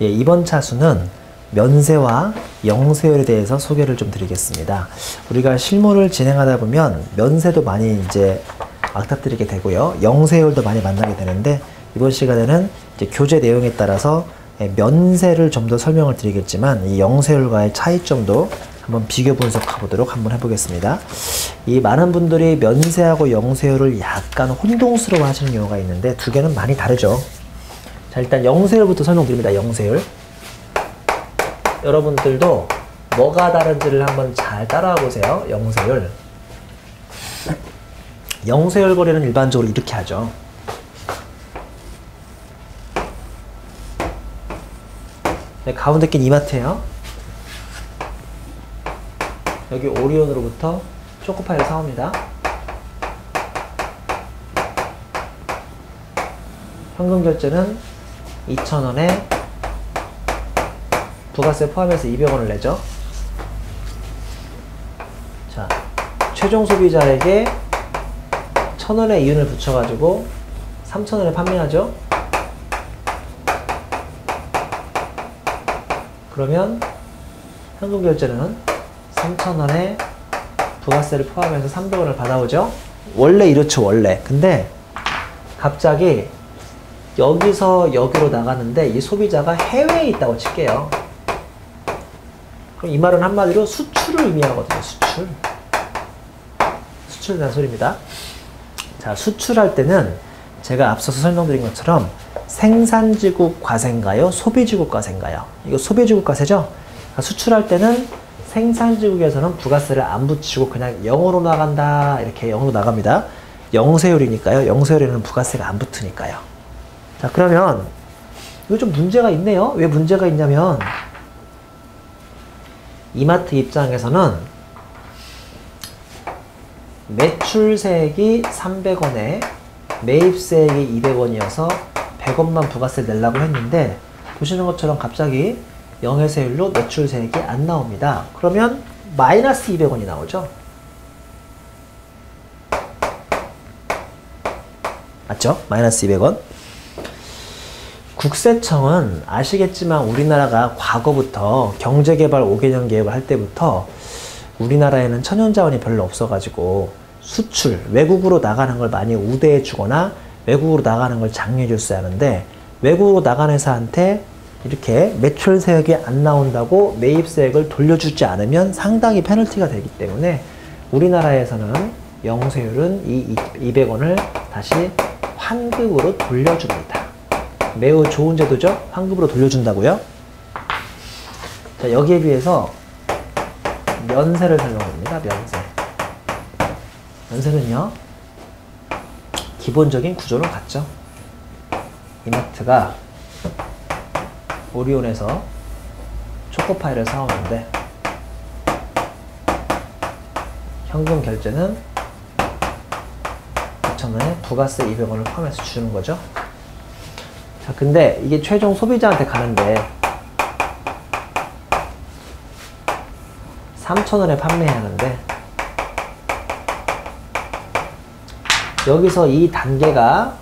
예, 이번 차수는 면세와 영세율에 대해서 소개를 좀 드리겠습니다. 우리가 실무를 진행하다 보면 면세도 많이 이제 악탁드리게 되고요. 영세율도 많이 만나게 되는데 이번 시간에는 이제 교재 내용에 따라서 면세를 좀 더 설명을 드리겠지만 이 영세율과의 차이점도 한번 비교 분석해 보도록 한번 해보겠습니다. 이 많은 분들이 면세하고 영세율을 약간 혼동스러워 하시는 경우가 있는데 두 개는 많이 다르죠. 자, 일단 영세율부터 설명드립니다. 영세율. 여러분들도 뭐가 다른지를 한번 잘 따라와 보세요. 영세율. 영세율 거래는 일반적으로 이렇게 하죠. 네, 가운데 낀 이마트예요. 여기 오리온으로부터 초코파이를 사옵니다. 현금 결제는 2,000원에 부가세 포함해서 200원을 내죠. 자, 최종 소비자에게 1,000원의 이윤을 붙여가지고 3,000원에 판매하죠. 그러면 현금 결제는 3,000원에 부가세를 포함해서 300원을 받아오죠. 원래 이렇죠, 원래. 근데 갑자기 여기서 여기로 나가는데 이 소비자가 해외에 있다고 칠게요. 그럼 이 말은 한마디로 수출을 의미하거든요. 수출. 수출이라는 소리입니다. 자, 수출할 때는 제가 앞서서 설명드린 것처럼 생산지국 과세인가요? 소비지국 과세인가요? 이거 소비지국 과세죠? 그러니까 수출할 때는 생산지국에서는 부가세를 안 붙이고 그냥 0으로 나간다. 이렇게 0으로 나갑니다. 영세율이니까요. 영세율에는 부가세가 안 붙으니까요. 자, 그러면 이거 좀 문제가 있네요. 왜 문제가 있냐면 이마트 입장에서는 매출세액이 300원에 매입세액이 200원이어서 100원만 부가세를 내려고 했는데 보시는 것처럼 갑자기 영세율로 매출세액이 안 나옵니다. 그러면 마이너스 200원이 나오죠. 맞죠? 마이너스 200원. 국세청은 아시겠지만 우리나라가 과거부터 경제개발 5개년 계획을 할 때부터 우리나라에는 천연자원이 별로 없어가지고 수출, 외국으로 나가는 걸 많이 우대해 주거나 외국으로 나가는 걸 장려해 줬어야 하는데 외국으로 나가는 회사한테 이렇게 매출세액이 안 나온다고 매입세액을 돌려주지 않으면 상당히 페널티가 되기 때문에 우리나라에서는 영세율은 이 200원을 다시 환급으로 돌려줍니다. 매우 좋은 제도죠? 환급으로 돌려준다고요? 자, 여기에 비해서 면세를 설명합니다. 면세. 면세는요, 기본적인 구조는 같죠. 이마트가 오리온에서 초코파이를 사오는데 현금 결제는 2,000원에 부가세 200원을 포함해서 주는 거죠. 자, 근데 이게 최종 소비자한테 가는데 3,000원에 판매해야 하는데 여기서 이 단계가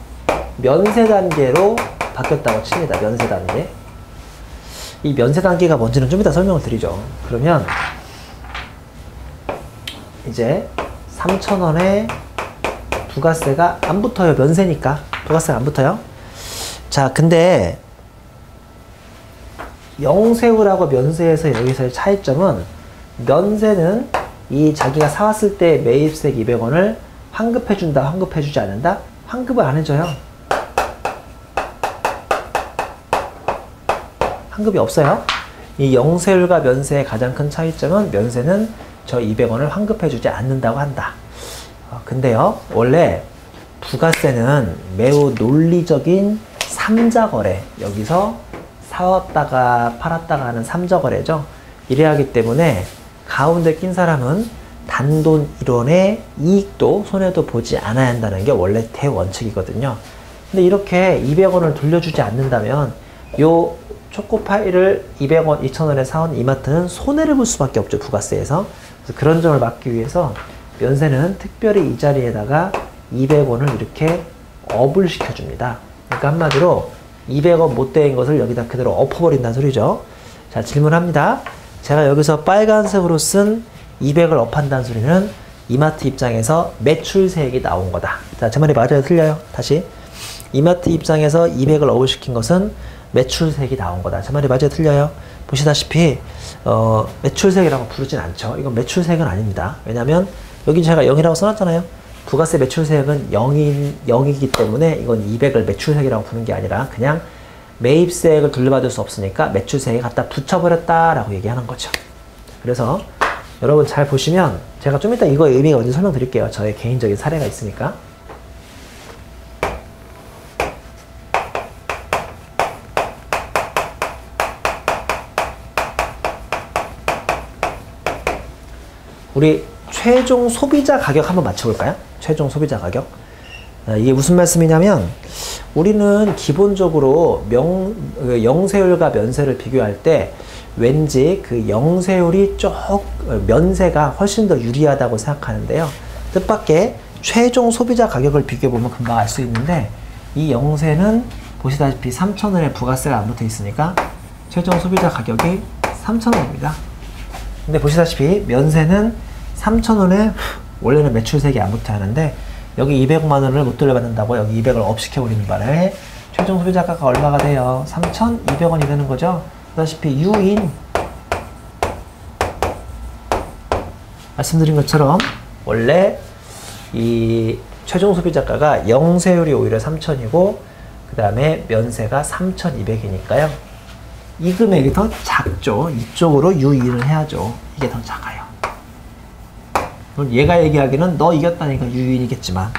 면세 단계로 바뀌었다고 칩니다. 면세 단계. 이 면세 단계가 뭔지는 좀 이따 설명을 드리죠. 그러면 이제 3,000원에 부가세가 안 붙어요. 면세니까 부가세가 안 붙어요. 자, 근데 영세율하고 면세에서 여기서의 차이점은 면세는 이 자기가 사왔을 때 매입세액 200원을 환급해준다, 환급해주지 않는다? 환급을 안 해줘요. 환급이 없어요. 이 영세율과 면세의 가장 큰 차이점은 면세는 저 200원을 환급해주지 않는다고 한다. 근데요, 원래 부가세는 매우 논리적인 삼자거래, 여기서 사왔다가 팔았다가 하는 삼자거래죠. 이래야 하기 때문에 가운데 낀 사람은 단돈 1원의 이익도 손해도 보지 않아야 한다는 게 원래 대원칙이거든요. 근데 이렇게 200원을 돌려주지 않는다면 요 초코파이를 200원, 2,000원에 사온 이마트는 손해를 볼 수밖에 없죠. 부가세에서. 그래서 그런 점을 막기 위해서 면세는 특별히 이 자리에다가 200원을 이렇게 업을 시켜줍니다. 그러니까 한마디로 200원 못 대인 것을 여기다 그대로 엎어버린다는 소리죠. 자, 질문합니다. 제가 여기서 빨간색으로 쓴 200을 업한다는 소리는 이마트 입장에서 매출세액이 나온 거다. 자, 제 말이 맞아요? 틀려요? 다시. 이마트 입장에서 200을 업을 시킨 것은 매출세액이 나온 거다. 제 말이 맞아요? 틀려요? 보시다시피 매출세액이라고 부르진 않죠. 이건 매출세액은 아닙니다. 왜냐면 여기 제가 0이라고 써놨잖아요. 부가세 매출세액은 0이기 때문에 이건 200을 매출세액이라고 부르는 게 아니라 그냥 매입세액을 돌려받을 수 없으니까 매출세액에 갖다 붙여버렸다라고 얘기하는 거죠. 그래서 여러분 잘 보시면 제가 좀 이따 이거 의미가 뭔지 설명드릴게요. 저의 개인적인 사례가 있으니까. 우리 최종 소비자 가격 한번 맞춰볼까요? 최종 소비자 가격. 이게 무슨 말씀이냐면 우리는 기본적으로 영세율과 면세를 비교할 때 왠지 그 영세율이 면세가 훨씬 더 유리하다고 생각하는데요. 뜻밖의 최종 소비자 가격을 비교해보면 금방 알 수 있는데 이 영세는 보시다시피 3,000원에 부가세가 안 붙어 있으니까 최종 소비자 가격이 3,000원입니다. 근데 보시다시피 면세는 3,000원에 원래는 매출세액이 안 붙어야 하는데 여기 200만 원을 못 돌려받는다고 여기 200을 업시켜버리는 바람에 최종 소비자가가 얼마가 돼요? 3,200원이 되는 거죠. 보다시피 유인 말씀드린 것처럼 원래 이 최종 소비자가가 영세율이 오히려 3,000이고 그 다음에 면세가 3,200이니까요. 이 금액이 더 작죠. 이쪽으로 유인을 해야죠. 이게 더 작아요. 얘가 얘기하기는 너 이겼다니까 유인이겠지만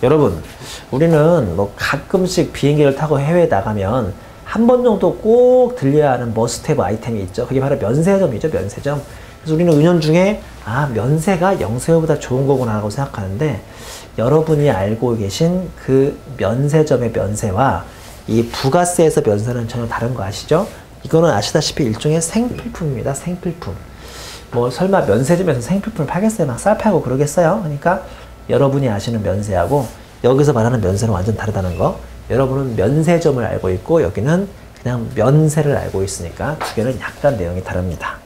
여러분 우리는 뭐 가끔씩 비행기를 타고 해외에 나가면 한 번 정도 꼭 들려야 하는 머스트헤브 아이템이 있죠. 그게 바로 면세점이죠. 면세점. 그래서 우리는 은연중에 면세가 영세율보다 좋은 거구나 라고 생각하는데 여러분이 알고 계신 그 면세점의 면세와 이 부가세에서 면세는 전혀 다른 거 아시죠? 이거는 아시다시피 일종의 생필품입니다. 생필품. 뭐 설마 면세점에서 생필품을 팔겠어요? 막 쌀 팔고 그러겠어요? 그러니까 여러분이 아시는 면세하고 여기서 말하는 면세는 완전 다르다는 거. 여러분은 면세점을 알고 있고 여기는 그냥 면세를 알고 있으니까 두 개는 약간 내용이 다릅니다.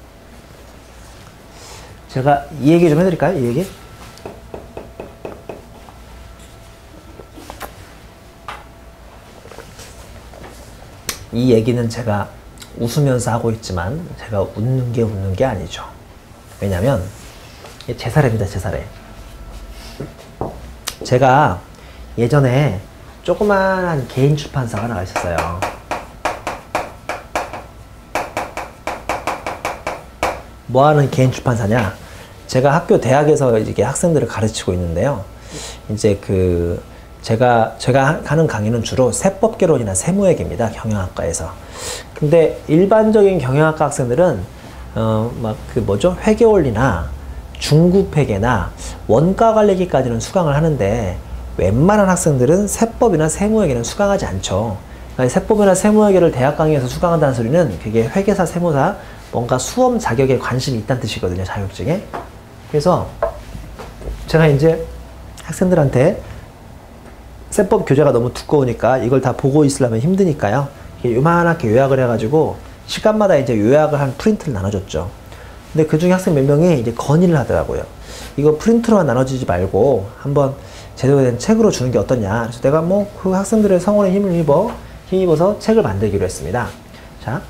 제가 이 얘기 좀 해드릴까요? 이 얘기? 이 얘기는 제가 웃으면서 하고 있지만 제가 웃는 게 아니죠. 왜냐면 제 사례입니다. 제 사례. 제가 예전에 조그만한 개인 출판사가 나가 있었어요. 뭐하는 개인 출판사냐? 제가 대학에서 이게 학생들을 가르치고 있는데요. 이제 제가 하는 강의는 주로 세법개론이나 세무회계입니다. 경영학과에서. 근데 일반적인 경영학과 학생들은 회계원리나 중급회계나 원가 관리기까지는 수강을 하는데 웬만한 학생들은 세법이나 세무회계는 수강하지 않죠. 그러니까 세법이나 세무회계를 대학 강의에서 수강한다는 소리는 그게 회계사, 세무사 뭔가 수험 자격에 관심이 있다는 뜻이거든요. 자격증에. 그래서 제가 이제 학생들한테 세법 교재가 너무 두꺼우니까 이걸 다 보고 있으려면 힘드니까요. 요만하게 요약을 해가지고 시간마다 이제 요약을 한 프린트를 나눠줬죠. 근데 그 중에 학생 몇 명이 이제 건의를 하더라고요. 이거 프린트로만 나눠주지 말고 한번 제대로 된 책으로 주는 게 어떠냐. 그래서 내가 그 학생들의 성원에 힘입어서 책을 만들기로 했습니다. 자,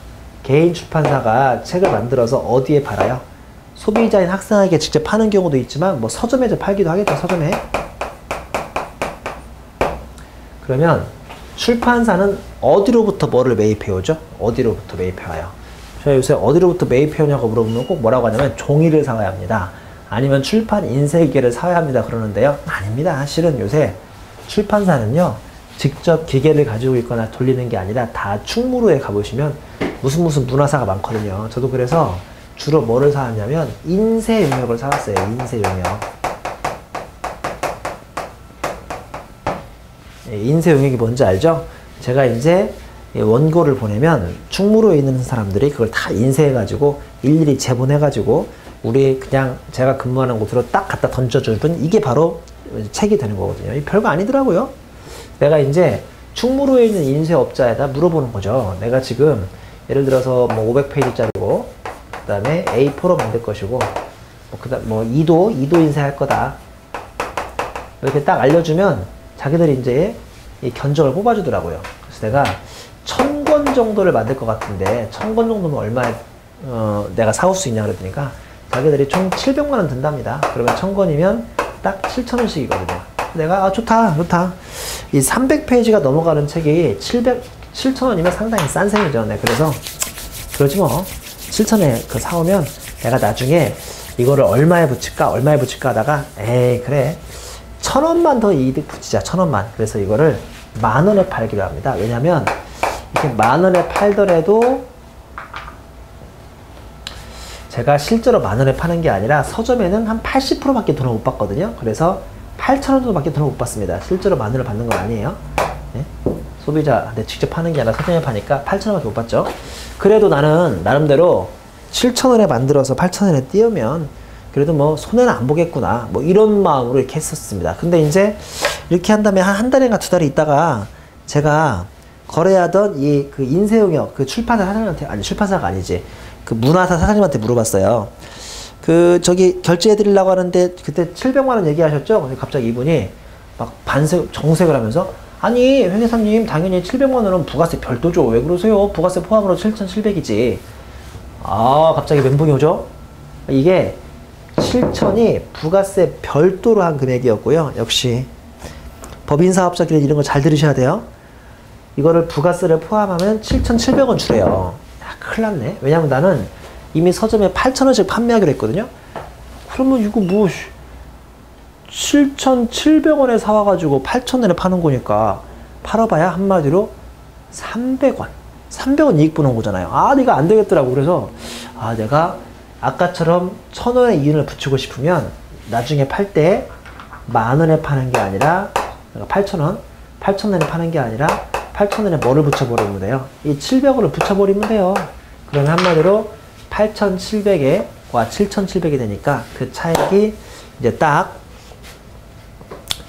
개인 출판사가 책을 만들어서 어디에 팔아요? 소비자인 학생에게 직접 파는 경우도 있지만 서점에 팔기도 하겠죠. 서점에. 그러면 출판사는 어디로부터 뭐를 매입해오죠? 어디로부터 매입해와요? 제가 요새 어디로부터 매입해오냐고 물어보면 꼭 뭐라고 하냐면 종이를 사와야 합니다. 아니면 출판 인쇄기계를 사야 합니다. 그러는데요. 아닙니다. 실은 요새 출판사는요. 직접 기계를 가지고 있거나 돌리는 게 아니라 다 충무로에 가보시면 무슨 문화사가 많거든요. 저도 그래서 주로 뭐를 사왔냐면 인쇄 용역을 사왔어요. 인쇄 용역. 인쇄 용역이 뭔지 알죠? 제가 이제 원고를 보내면 충무로에 있는 사람들이 그걸 다 인쇄해가지고 일일이 제본해가지고 우리 그냥 제가 근무하는 곳으로 딱 갖다 던져주면 이게 바로 책이 되는 거거든요. 별거 아니더라고요. 내가 이제 충무로에 있는 인쇄업자에다 물어보는 거죠. 내가 지금 예를 들어서 뭐 500페이지짜리고 그 다음에 A4로 만들 것이고 그다음 뭐 2도 인쇄할 거다. 이렇게 딱 알려주면 자기들이 이제 이 견적을 뽑아주더라고요. 그래서 내가 1000권 정도를 만들 것 같은데 1000권 정도면 얼마에 내가 사올 수 있냐 그랬으니까 자기들이 총 700만 원 든답니다. 그러면 1000권이면 딱 7,000원씩이거든요. 내가 좋다. 이 300페이지가 넘어가는 책이 7,000원이면 상당히 싼 셈이죠. 네, 그래서 그러지 뭐 7,000원에 그 사오면 내가 나중에 이거를 얼마에 붙일까 하다가 에이 그래 1,000원만 더 이득 붙이자 1,000원만. 그래서 이거를 10,000원에 팔기로 합니다. 왜냐면 이렇게 10,000원에 팔더라도 제가 실제로 10,000원에 파는 게 아니라 서점에는 한 80%밖에 돈을 못 받거든요. 그래서 8,000원 정도밖에 돈을 못 받습니다. 실제로 10,000원을 받는 건 아니에요. 네? 소비자한테 직접 파는 게 아니라 서점에 파니까 8,000원밖에 못 받죠. 그래도 나는 나름대로 7,000원에 만들어서 8,000원에 띄우면 그래도 뭐 손해는 안 보겠구나 뭐 이런 마음으로 이렇게 했었습니다. 근데 이제 이렇게 한 다음에 한 달인가 2달이 있다가 제가 거래하던 이 그 인쇄용역 그 출판사 사장님한테 아니 출판사가 아니지 그 문화사 사장님한테 물어봤어요. 그 저기 결제해 드리려고 하는데 그때 700만 원 얘기하셨죠? 근데 갑자기 이분이 막 정색을 하면서 아니 회계사님 당연히 700만 원은 부가세 별도죠. 왜 그러세요? 부가세 포함으로 7,700이지. 아 갑자기 멘붕이 오죠? 이게 7,000이 부가세 별도로 한 금액이었고요. 역시 법인사업자끼리 이런 거 잘 들으셔야 돼요. 이거를 부가세를 포함하면 7,700원 주래요. 야, 큰일 났네. 왜냐면 나는 이미 서점에 8,000원씩 판매하기로 했거든요. 그러면 이거 뭐 7,700원에 사와가지고 8,000원에 파는 거니까 팔아봐야 한마디로 300원 300원 이익 보는 거잖아요. 아 이거 안 되겠더라고. 그래서 아 내가 아까처럼 1,000원의 이윤을 붙이고 싶으면 나중에 팔 때 10,000원에 파는 게 아니라 8,000원에 파는 게 아니라 8,000원에 뭐를 붙여버리면 돼요? 이 700원을 붙여버리면 돼요. 그러면 한마디로 8,700에 와 7,700이 되니까 그 차액이 이제 딱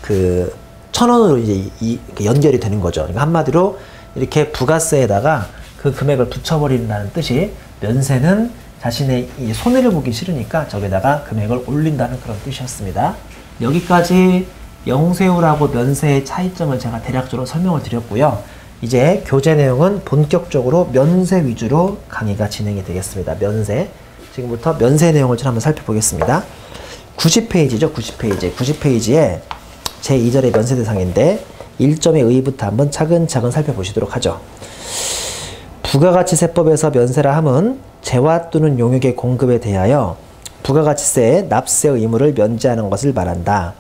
그 1,000원으로 이제 연결이 되는 거죠. 그러니까 한마디로 이렇게 부가세에다가 그 금액을 붙여버린다는 뜻이 면세는 자신의 이 손해를 보기 싫으니까 저기다가 금액을 올린다는 그런 뜻이었습니다. 여기까지 영세율하고 면세의 차이점을 제가 대략적으로 설명을 드렸고요. 이제 교재 내용은 본격적으로 면세 위주로 강의가 진행이 되겠습니다. 면세. 지금부터 면세 내용을 좀 한번 살펴보겠습니다. 90페이지죠. 90페이지에 제2절의 면세 대상인데 1점의 의의부터 한번 차근차근 살펴보시도록 하죠. 부가가치세법에서 면세라 함은 재화 또는 용역의 공급에 대하여 부가가치세의 납세 의무를 면제하는 것을 말한다.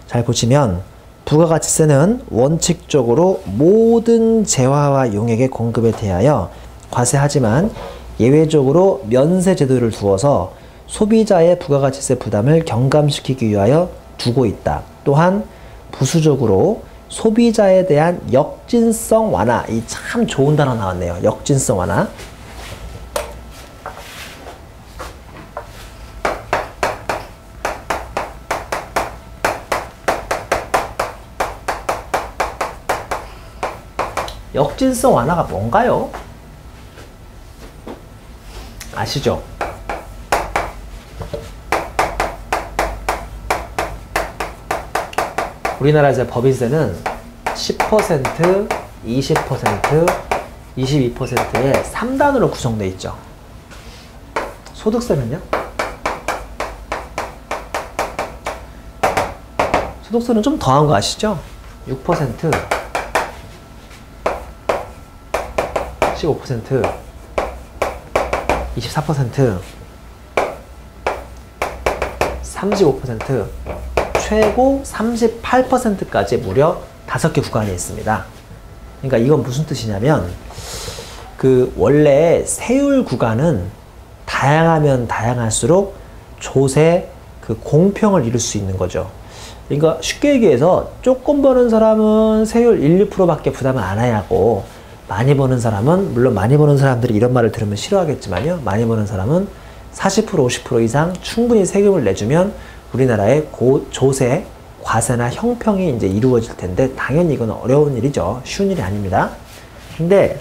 잘 보시면 부가가치세는 원칙적으로 모든 재화와 용역의 공급에 대하여 과세하지만 예외적으로 면세 제도를 두어서 소비자의 부가가치세 부담을 경감시키기 위하여 두고 있다. 또한 부수적으로 소비자에 대한 역진성 완화. 이 참 좋은 단어 나왔네요. 역진성 완화. 역진성 완화가 뭔가요? 아시죠? 우리나라에서 법인세는 10%, 20%, 22%의 3단으로 구성되어 있죠. 소득세는요? 소득세는 좀 더한 거 아시죠? 6%, 15%, 24%, 35%, 최고 38%까지 무려 5개 구간이 있습니다. 그러니까 이건 무슨 뜻이냐면 그 원래 세율 구간은 다양하면 다양할수록 조세 그 공평을 이룰 수 있는 거죠. 그러니까 쉽게 얘기해서 조금 버는 사람은 세율 1, 2%밖에 부담을 안 해야 하고 많이 버는 사람은 물론 많이 버는 사람들이 이런 말을 들으면 싫어하겠지만요. 많이 버는 사람은 40%, 50% 이상 충분히 세금을 내주면 우리나라의 조세 과세나 형평이 이제 이루어질 텐데 당연히 이건 어려운 일이죠. 쉬운 일이 아닙니다. 근데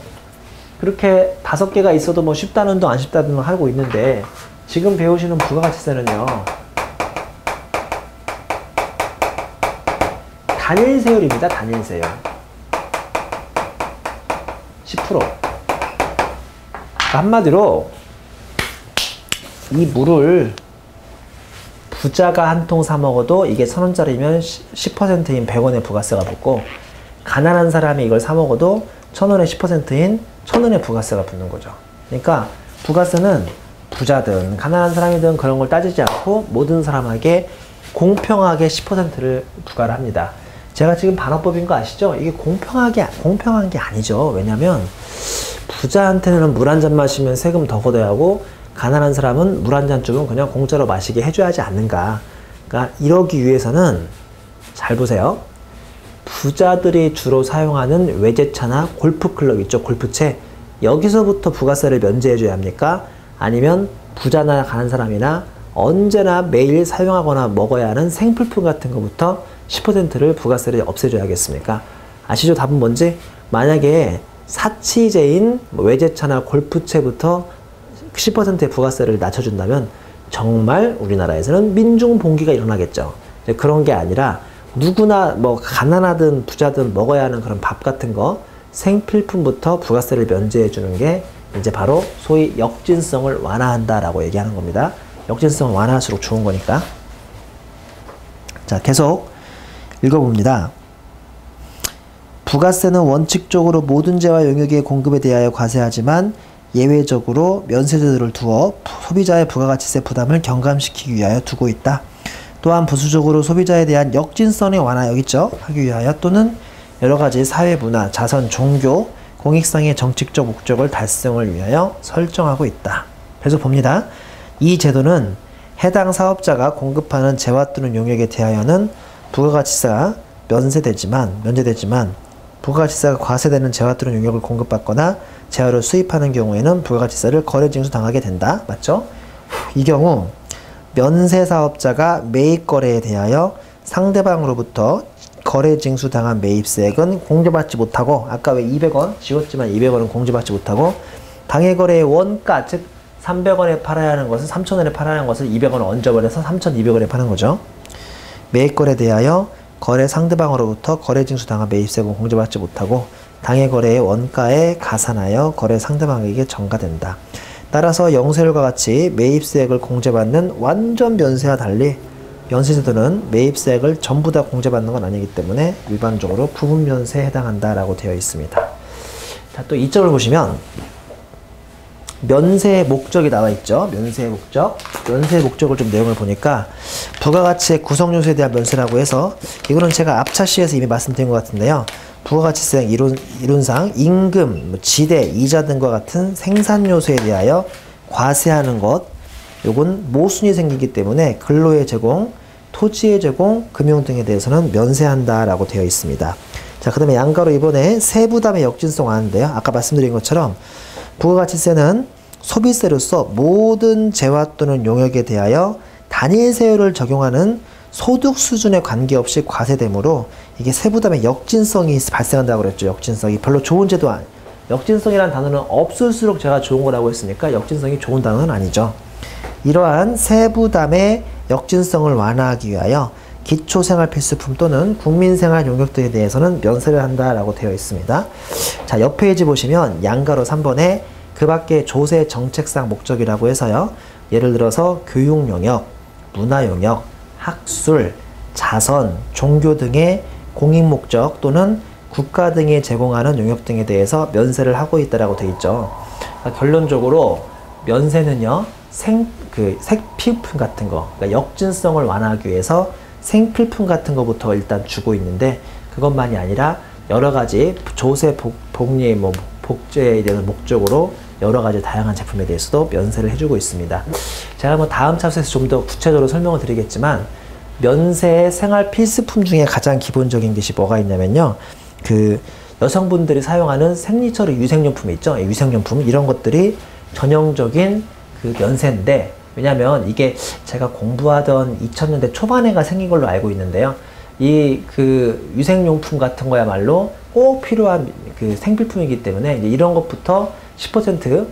그렇게 5개가 있어도 뭐 쉽다는 둥 안 쉽다는 둥 하고 있는데 지금 배우시는 부가가치세는요. 단일세율입니다. 단일세율. 10%. 한마디로 이 물을 부자가 한 통 사 먹어도 이게 1,000원짜리면 10%인 100원의 부가세가 붙고 가난한 사람이 이걸 사 먹어도 1,000원의 10%인 1,000원의 부가세가 붙는 거죠. 그러니까 부가세는 부자든 가난한 사람이든 그런 걸 따지지 않고 모든 사람에게 공평하게 10%를 부과를 합니다. 제가 지금 반환법인 거 아시죠? 이게 공평한 게 아니죠. 왜냐면 부자한테는 물 한 잔 마시면 세금 더 걷어야 하고 가난한 사람은 물 한 잔쯤은 그냥 공짜로 마시게 해줘야 하지 않는가. 그러니까 이러기 위해서는 잘 보세요. 부자들이 주로 사용하는 외제차나 골프클럽 있죠. 골프채. 여기서부터 부가세를 면제해줘야 합니까? 아니면 부자나 가난한 사람이나 언제나 매일 사용하거나 먹어야 하는 생필품 같은 것부터 10%를 부가세를 없애줘야겠습니까? 아시죠? 답은 뭔지? 만약에 사치제인 외제차나 골프채부터 10%의 부가세를 낮춰준다면 정말 우리나라에서는 민중봉기가 일어나겠죠. 그런 게 아니라 누구나 뭐 가난하든 부자든 먹어야 하는 그런 밥 같은 거 생필품부터 부가세를 면제해 주는 게 이제 바로 소위 역진성을 완화한다라고 얘기하는 겁니다. 역진성을 완화할수록 좋은 거니까. 자, 계속 읽어봅니다. 부가세는 원칙적으로 모든 재와 용역의 공급에 대하여 과세하지만 예외적으로 면세제도를 두어 소비자의 부가가치세 부담을 경감시키기 위하여 두고 있다. 또한 부수적으로 소비자에 대한 역진성의 완화 여기죠. 하기 위하여 또는 여러가지 사회문화, 자선, 종교, 공익상의 정책적 목적을 달성을 위하여 설정하고 있다. 그래서 봅니다. 이 제도는 해당 사업자가 공급하는 재화 또는 용역에 대하여는 부가가치세가 면제되지만 부가가치세가 과세되는 재화 또는 용역을 공급받거나 재화를 수입하는 경우에는 부가가치세를 거래징수 당하게 된다. 맞죠? 이 경우 면세사업자가 매입거래에 대하여 상대방으로부터 거래징수 당한 매입세액은 공제받지 못하고 아까 왜 200원 지웠지만 200원은 공제받지 못하고 당해거래의 원가 즉 300원에 팔아야 하는 것을 3,000원에 팔아야 하는 것을 200원을 얹어버려서 3,200원에 파는 거죠. 매입거래에 대하여 거래 상대방으로부터 거래징수 당한 매입세액은 공제받지 못하고 당해거래의 원가에 가산하여 거래 상대방에게 전가된다. 따라서 영세율과 같이 매입세액을 공제받는 완전 면세와 달리 면세제도는 매입세액을 전부 다 공제받는 건 아니기 때문에 일반적으로 부분 면세에 해당한다라고 되어 있습니다. 자, 또 2점을 보시면 면세의 목적이 나와 있죠. 면세의 목적. 면세의 목적을 좀 내용을 보니까 부가가치의 구성요소에 대한 면세라고 해서 이거는 제가 앞차시에서 이미 말씀드린 것 같은데요. 부가가치세 이론상 임금, 지대, 이자 등과 같은 생산요소에 대하여 과세하는 것 요건 모순이 생기기 때문에 근로의 제공, 토지의 제공, 금융 등에 대해서는 면세한다라고 되어 있습니다. 자, 그 다음에 양가로 이번에 세부담의 역진성 하는데요. 아까 말씀드린 것처럼 부가가치세는 소비세로서 모든 재화 또는 용역에 대하여 단일세율을 적용하는 소득 수준에 관계없이 과세되므로 이게 세부담의 역진성이 발생한다고 그랬죠. 역진성이 별로 좋은 제도 역진성이라는 단어는 없을수록 제가 좋은 거라고 했으니까 역진성이 좋은 단어는 아니죠. 이러한 세부담의 역진성을 완화하기 위하여 기초생활필수품 또는 국민생활 용역 등에 대해서는 면세를 한다라고 되어 있습니다. 자, 옆 페이지 보시면 양가로 3번에 그 밖에 조세 정책상 목적이라고 해서요. 예를 들어서 교육 용역, 문화 용역, 학술, 자선, 종교 등의 공익 목적 또는 국가 등이 제공하는 용역 등에 대해서 면세를 하고 있다라고 되어 있죠. 그러니까 결론적으로 면세는요. 생필품 같은 거, 그러니까 역진성을 완화하기 위해서 생필품 같은 거부터 일단 주고 있는데 그것만이 아니라 여러 가지 조세, 복리, 복제에 대한 목적으로 여러 가지 다양한 제품에 대해서도 면세를 해주고 있습니다. 제가 뭐 다음 차트에서 좀 더 구체적으로 설명을 드리겠지만 면세의 생활 필수품 중에 가장 기본적인 것이 뭐가 있냐면요. 그 여성분들이 사용하는 생리처리 유생용품 있죠. 유생용품 이런 것들이 전형적인 그 면세인데 왜냐면 이게 제가 공부하던 2000년대 초반에가 생긴 걸로 알고 있는데요. 이 그 위생용품 같은 거야말로 꼭 필요한 그 생필품이기 때문에 이제 이런 것부터 10%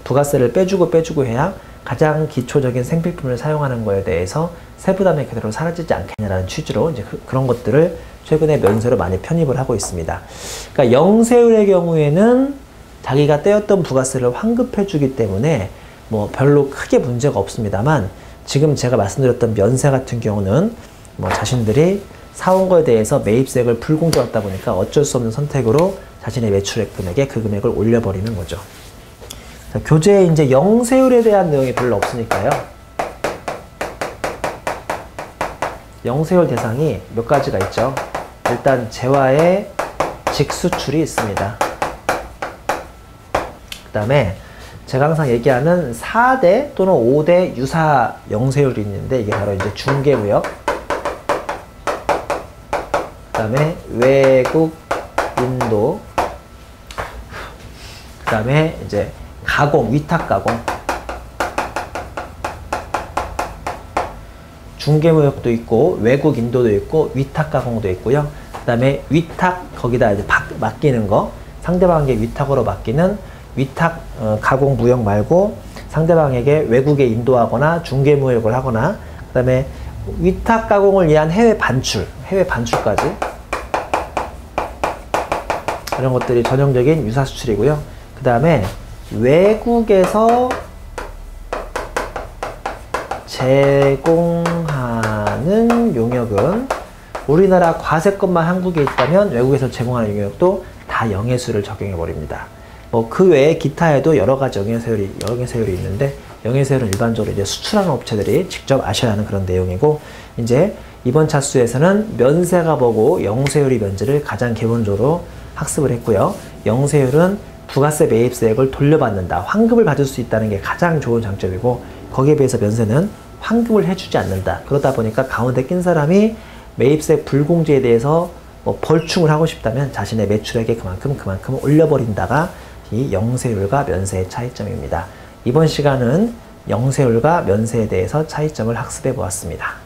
부가세를 빼주고 해야 가장 기초적인 생필품을 사용하는 거에 대해서 세부담이 그대로 사라지지 않겠냐라는 취지로 이제 그런 것들을 최근에 면세로 많이 편입을 하고 있습니다. 그러니까 영세율의 경우에는 자기가 떼었던 부가세를 환급해 주기 때문에 뭐 별로 크게 문제가 없습니다만, 지금 제가 말씀드렸던 면세 같은 경우는 뭐 자신들이 사온 거에 대해서 매입세액을 불공정했다 보니까 어쩔 수 없는 선택으로 자신의 매출액 금액에 그 금액을 올려버리는 거죠. 자, 교재에 이제 영세율에 대한 내용이 별로 없으니까요. 영세율 대상이 몇 가지가 있죠. 일단 재화의 직수출이 있습니다. 그 다음에 제가 항상 얘기하는 4대 또는 5대 유사 영세율이 있는데, 이게 바로 이제 중개무역, 그 다음에 외국 인도, 그 다음에 이제 가공, 위탁 가공. 중개무역도 있고, 외국 인도도 있고, 위탁 가공도 있고요. 그 다음에 위탁, 거기다 이제 맡기는 거, 상대방에게 위탁으로 맡기는 위탁 가공 무역 말고 상대방에게 외국에 인도하거나 중개무역을 하거나, 그 다음에 위탁 가공을 위한 해외 반출까지, 이런 것들이 전형적인 유사 수출이고요. 그 다음에 외국에서 제공하는 용역은 우리나라 과세권만 한국에 있다면 외국에서 제공하는 용역도 다 영해수를 적용해 버립니다. 뭐 그 외에 기타에도 여러 가지 영해세율이 있는데, 영해세율은 일반적으로 이제 수출하는 업체들이 직접 아셔야 하는 그런 내용이고, 이제 이번 차수에서는 면세가 보고 영세율이 뭔지를 가장 기본적으로 학습을 했고요. 영세율은 부가세 매입세액을 돌려받는다, 환급을 받을 수 있다는 게 가장 좋은 장점이고, 거기에 비해서 면세는 환급을 해주지 않는다. 그러다 보니까 가운데 낀 사람이 매입세 불공제에 대해서 뭐 벌충을 하고 싶다면 자신의 매출액에 그만큼 올려버린다가 이 영세율과 면세의 차이점입니다. 이번 시간은 영세율과 면세에 대해서 차이점을 학습해 보았습니다.